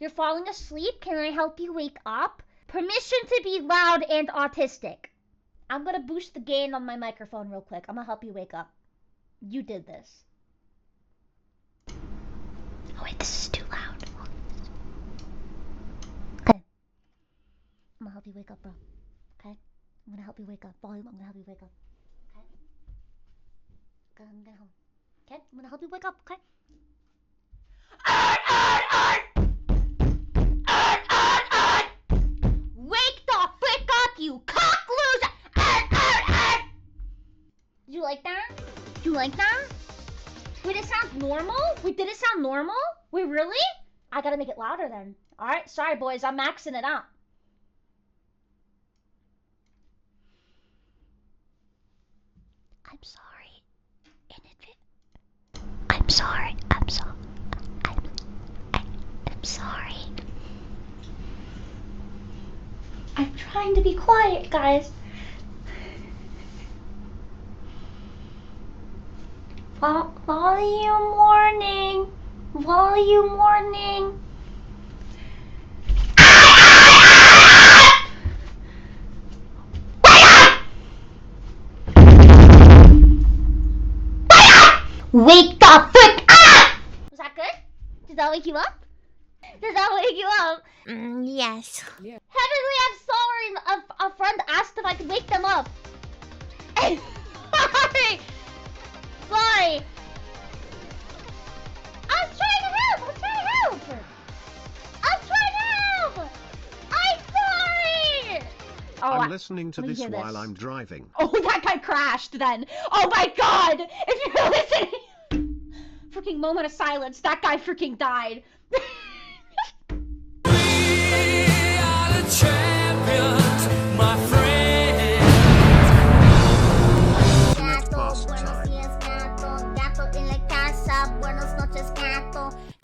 You're falling asleep. Can I help you wake up? Permission to be loud and autistic. I'm gonna boost the gain on my microphone real quick. I'm gonna help you wake up. You did this. Oh wait, this is too loud. Okay. I'm gonna help you wake up, bro. Okay? I'm gonna help you wake up. Volume, I'm gonna help you wake up. Okay? Okay, I'm gonna help. Okay? I'm gonna help you wake up, okay? Wake the frick up, you cock loser! Did you like that? Did you like that? Wait, it sounds normal? Wait, did it sound normal? Wait, really? I gotta make it louder then. Alright, sorry boys, I'm maxing it out. I'm sorry. I'm sorry. I'm sorry. I'm trying to be quiet, guys. Volume warning. Volume warning. Wake the frick up! Was that good? Did that wake you up? Does that wake you up? Yes. Yeah. Heavenly, I'm sorry. A friend asked if I could wake them up. Sorry. Sorry. I'm trying to help. I'm sorry. Oh, I'm listening to this while I'm driving. Oh, that guy crashed then. Oh my god. If you're listening. Freaking moment of silence. That guy freaking died.